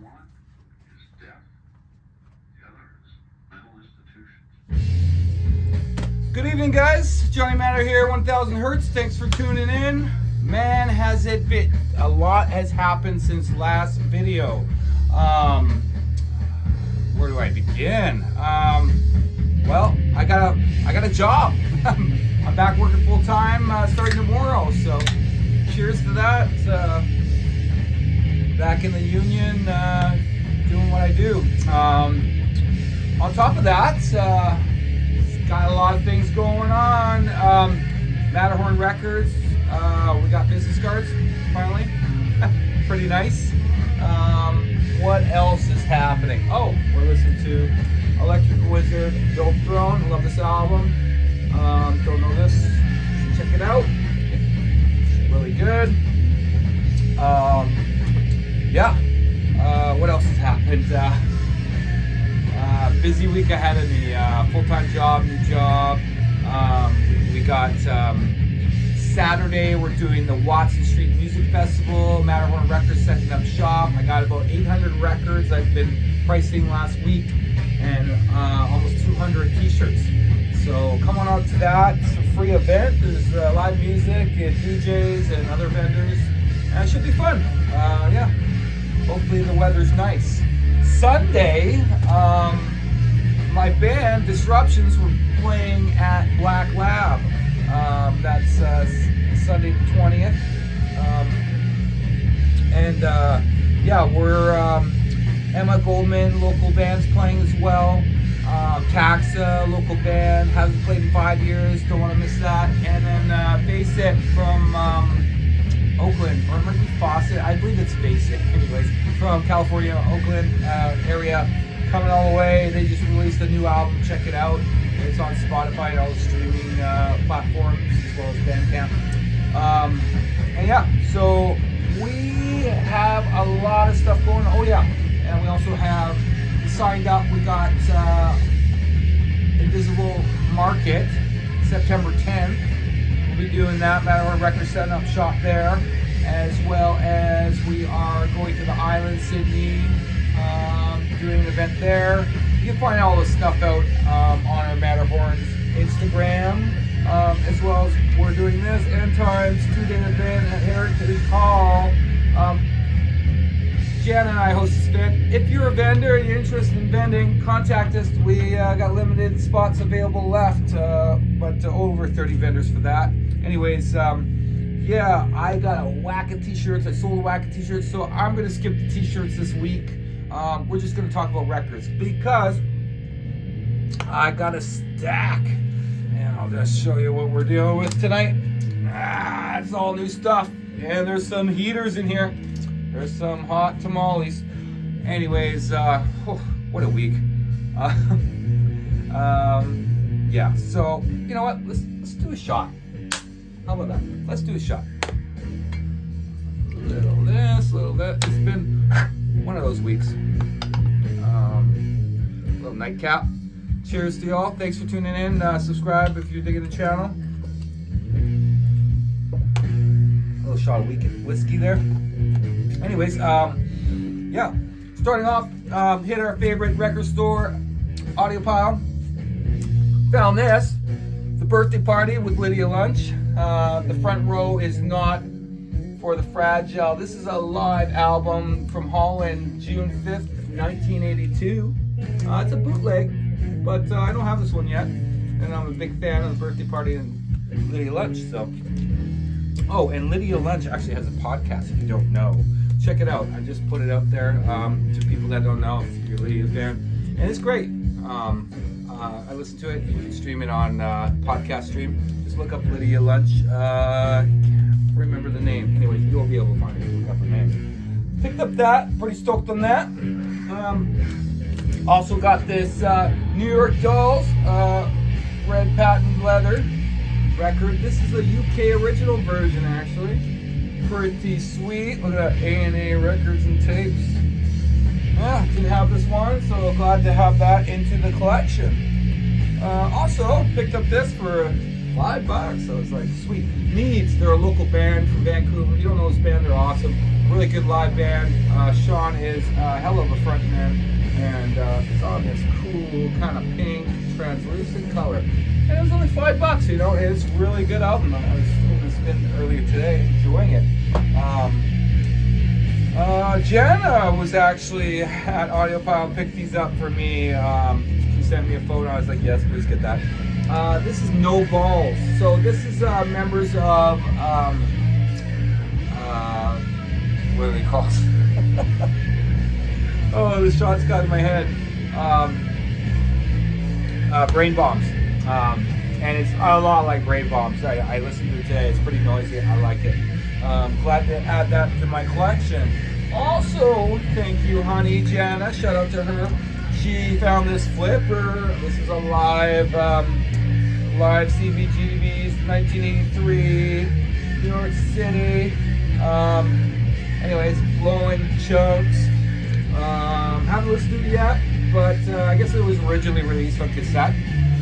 One is death, the other is mental institutions. Good evening, guys. Johnny Matter here, 1000 Hertz. Thanks for tuning in. Man, has it been, a lot has happened since last video. Where do I begin? Well, I got a job. I'm back working full time starting tomorrow. So, cheers to that. Back in the union, doing what I do. On top of that, got a lot of things going on. Matterhorn Records. We got business cards finally. Pretty nice. What else is happening? Oh, we're listening to Electric Wizard, Dope Throne. Love this album. Don't know this. Check it out. It's really good. What else has happened? Busy week ahead of me. Full-time job, new job. We got Saturday. We're doing the Watson Street Music Festival. Matterhorn Records setting up shop. I got about 800 records I've been pricing last week, and almost 200 T-shirts. So come on out to that. It's a free event. There's live music and DJs and other vendors. And it should be fun. Hopefully the weather's nice. Sunday, my band Disruptions were playing at Black Lab. That's Sunday the 20th. We're Emma Goldman, local bands playing as well. Taxa, local band, haven't played in 5 years, don't want to miss that. And then Face It from Oakland, or it might be Fawcett, I believe it's Face It, anyways, from California, Oakland area, coming all the way. They just released a new album, check it out. It's on Spotify and all the streaming platforms, as well as Bandcamp. So we have a lot of stuff going on. Oh yeah, and we also have signed up. We got Invisible Market, September 10th. We'll be doing that. Matterhorn Records setting up shop there, as well as we are going to the island, Sidney, doing an event there. You can find all this stuff out on our Matterhorn's Instagram, as well as we're doing this End Times 2-day event at Heritage Hall. Jan and I host this event. If you're a vendor and you're interested in vending, contact us. We got limited spots available left, but over 30 vendors for that. Anyways, I got a whack of t-shirts. I sold a whack of t-shirts, so I'm going to skip the t-shirts this week. We're just going to talk about records because I got a stack. And I'll just show you what we're dealing with tonight. It's all new stuff. And there's some heaters in here. There's some hot tamales. Anyways, what a week. So you know what? Let's do a shot. How about that? Let's do a shot. Little this, little that. It's been one of those weeks. Little nightcap. Cheers to y'all. Thanks for tuning in. Subscribe if you're digging the channel. A little shot of whiskey there. Anyways, starting off, hit our favorite record store, Audiopile. Found this, The Birthday Party with Lydia Lunch. The front row is not for the fragile. This is a live album from Holland, June 5th, 1982. It's a bootleg, but I don't have this one yet. And I'm a big fan of The Birthday Party and Lydia Lunch. So, oh, and Lydia Lunch actually has a podcast if you don't know. Check it out. I just put it out there to people that don't know if you're a Lydia fan. And it's great. I listen to it. You can stream it on podcast stream. Just look up Lydia Lunch. Can't remember the name. Anyways, you'll be able to find it. Look up her name. Picked up that. Pretty stoked on that. Also got this New York Dolls red patent leather record. This is a UK original version, actually. Pretty sweet. Look at that, A&A Records and Tapes. Didn't have this one, so glad to have that into the collection. Also, picked up this for $5, so it's like, sweet. Needs, they're a local band from Vancouver. If you don't know this band, they're awesome. really good live band. Sean is a hell of a front man, and it's on this cool kind of pink translucent color. And it was only $5, you know. It's a really good album. I was in the spin earlier today, enjoying it. Jenna was actually at Audiopile, picked these up for me. She sent me a photo. I was like, yes, please get that. This is No Balls. So this is members of what are they called? Oh, the shot's got in my head. Brain Bombs. And it's a lot like Brain Bombs. I listened to it today. It's pretty noisy. I like it. Glad to add that to my collection. Also, thank you, honey, Jana. Shout out to her. She found this flipper. This is a live CBGB's 1983, New York City. Anyways, blowing chunks. Haven't listened to it yet, but I guess it was originally released on cassette.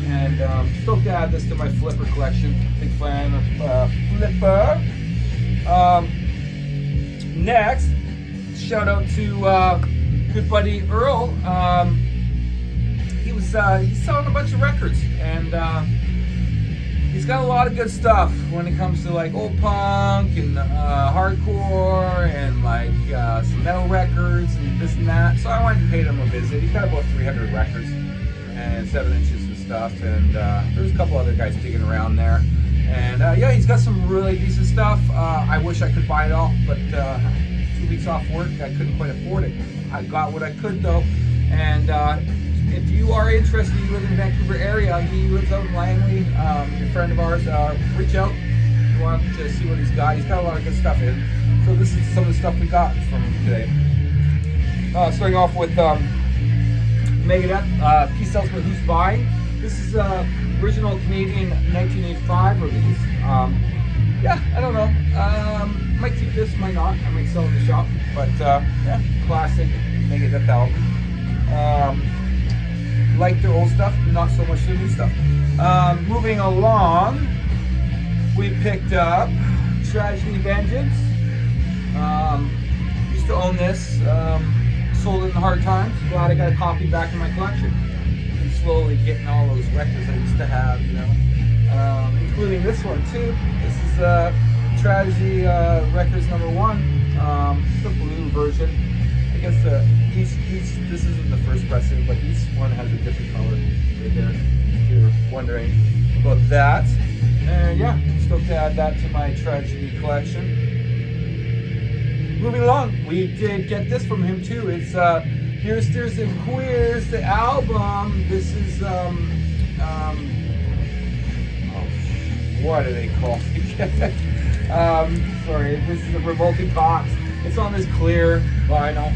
And stoked to add this to my flipper collection. Big fan of flipper. Next, shout out to good buddy Earl. He's selling a bunch of records, and he's got a lot of good stuff when it comes to like old punk and hardcore and like some metal records and this and that. So I wanted to pay him a visit. He's got about 300 records and 7 inches of stuff, and there's a couple other guys digging around there. And yeah, he's got some really decent stuff. I wish I could buy it all, but 2 weeks off work, I couldn't quite afford it. I got what I could though. And if you are interested, you live in the Vancouver area, he lives out in Langley, a friend of ours, reach out if you want to see what he's got. He's got a lot of good stuff in. So this is some of the stuff we got from him today. Starting off with Megadeth, Peace Out with Who's Buying. This is original Canadian 1985 release. Yeah, I don't know. Might keep this, might not. I might sell it in the shop. But yeah, classic Megadeth album. Like their old stuff, not so much their new stuff. Moving along, we picked up Tragedy Vengeance. Used to own this. Sold it in hard times. Glad I got a copy back in my collection. And slowly getting all those records I used to have, you know. Including this one too. This is Tragedy Records #1. The blue version. I guess each this isn't the first pressing, but each one has a different color right there, if you're wondering about that. And yeah, stoked to add that to my Tragedy collection. Moving along, we did get this from him too. It's Here's Steers and Queers, the album. This is what are they called? Sorry, this is a Revolting Box. It's on this clear vinyl.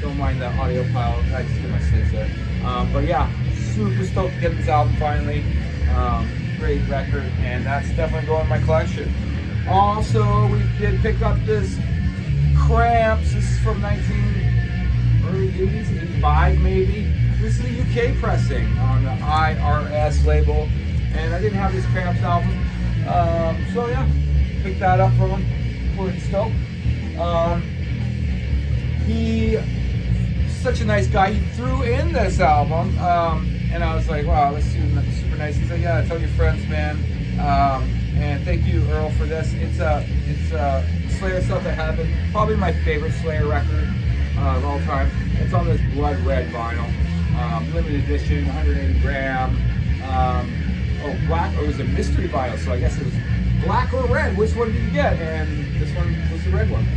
Don't mind the Audiopile. I just get my sleeves there. But yeah, super stoked to get this album finally. Great record, and that's definitely going in my collection. Also, we did pick up this Cramps. This is from early 80s, 85 maybe. This is a UK pressing on the IRS label, and I didn't have this Cramps album. So yeah, picked that up from him. Pretty stoked. He's such a nice guy. He threw in this album, and I was like, wow, this is super nice. He's like, yeah, tell your friends, man. And thank you, Earl, for this. It's Slayer Stuff That Happened. Probably my favorite Slayer record of all time. It's on this blood red vinyl, limited edition, 180 gram. Black. Oh, it was a mystery vinyl, so I guess it was black or red. Which one did you get? And this one was the red one.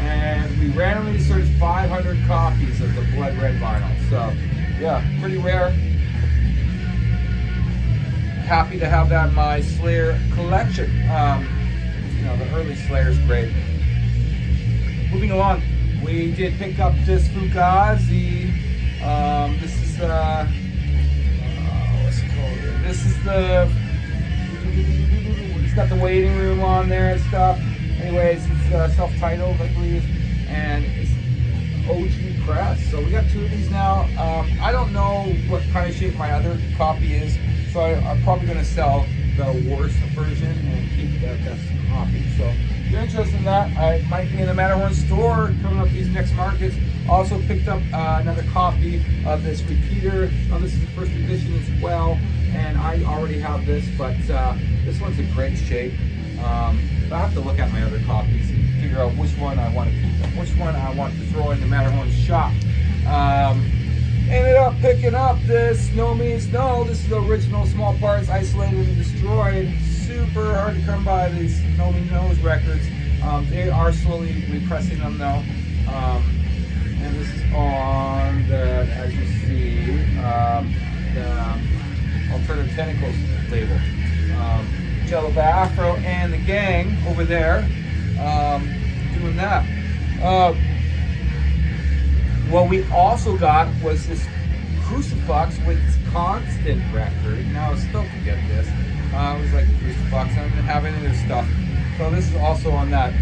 And we randomly searched 500 copies of the blood red vinyl. So yeah, pretty rare. Happy to have that in my Slayer collection. You know, the early Slayer's great. Moving along, we did pick up this Fugazi. This is what's it called? This is it's got the waiting room on there and stuff. Anyways, it's self-titled, I believe, and it's OG press. So we got 2 of these now. I don't know what kind of shape my other copy is. So I'm probably going to sell the worst version and keep the best copy. So if you're interested in that, I might the Matterhorn store coming up these next markets. Also picked up another copy of this repeater. This is the first edition as well, and I already have this, but this one's in great shape. But I have to look at my other copies and figure out which one I want to keep and which one I want to throw in the Matterhorn shop. Ended up picking up this No Means No. This is the original Small Parts Isolated and Destroyed. Super hard to come by, these No Means No records. They are slowly repressing them though. And this is on the, as you see, the Alternative Tentacles label. Jello Afro and the gang over there doing that. What we also got was this Crucifix with Constant record. Now I was stoked to get this. It was like a Crucifix. I didn't have any of their stuff. So this is also on that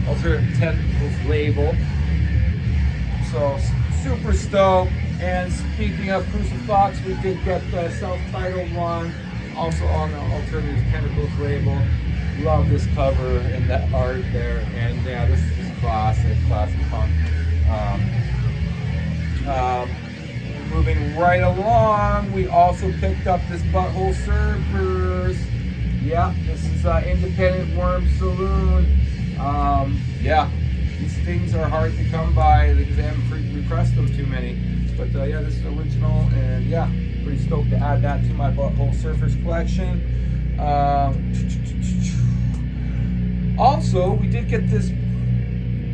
Alternative Tentacles label. So super stoked. And speaking of Crucifix, we did get the self-titled one, also on the Alternative Tentacles label. Love this cover and that art there. And yeah, this is classic punk. Moving right along, we also picked up this Butthole Surfers. Yeah, this is Independent Worm Saloon. Yeah, these things are hard to come by because they haven't repressed them too many. But yeah, this is original, and yeah, pretty stoked to add that to my Butthole Surfers collection. Also, we did get this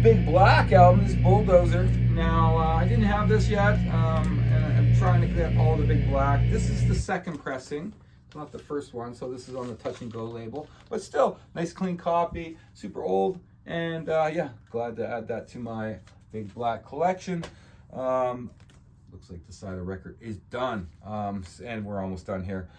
Big Black album, this Bulldozer. Now, I didn't have this yet, and I'm trying to get all the Big Black. This is the second pressing, not the first one, so this is on the Touch and Go label. But still, nice clean copy, super old, and yeah, glad to add that to my Big Black collection. Looks like the side of the record is done, and we're almost done here.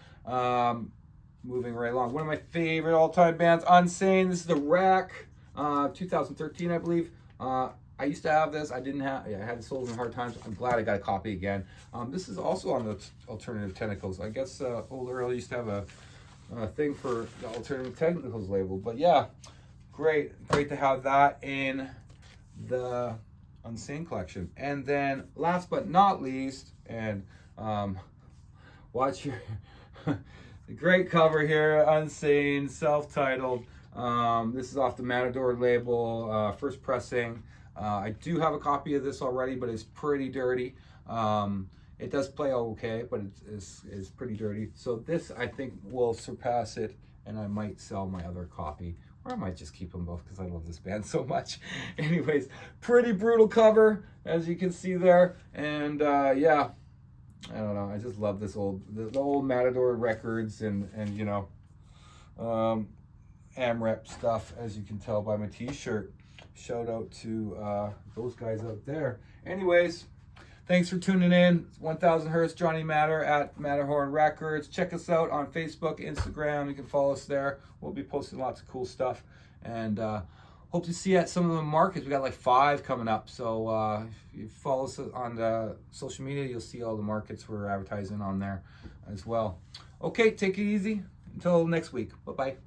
Moving right along, one of my favorite all-time bands, Unsane. This is the Wreck. 2013, I believe. I used to have this. I didn't have. Yeah, I had the Souls in Hard Times. I'm glad I got a copy again. This is also on the Alternative Tentacles. I guess old Earl used to have a thing for the Alternative Tentacles label. But yeah, great to have that in the Unsane collection. And then last but not least, and watch your great cover here, Unsane, self-titled. This is off the Matador label, first pressing. I do have a copy of this already, but it's pretty dirty. It does play okay, but it's pretty dirty. So this, I think, will surpass it, and I might sell my other copy, or I might just keep them both because I love this band so much. Anyways, pretty brutal cover, as you can see there. And yeah, I don't know. I just love the old Matador records and you know, AMREP stuff, as you can tell by my t-shirt. Shout out to those guys out there. Anyways, thanks for tuning in. 1000 Hertz Johnny Matter at Matterhorn Records. Check us out on Facebook, Instagram. You can follow us there. We'll be posting lots of cool stuff. And hope to see you at some of the markets. We got like 5 coming up. So if you follow us on the social media, you'll see all the markets we're advertising on there as well. Okay, take it easy. Until next week. Bye-bye.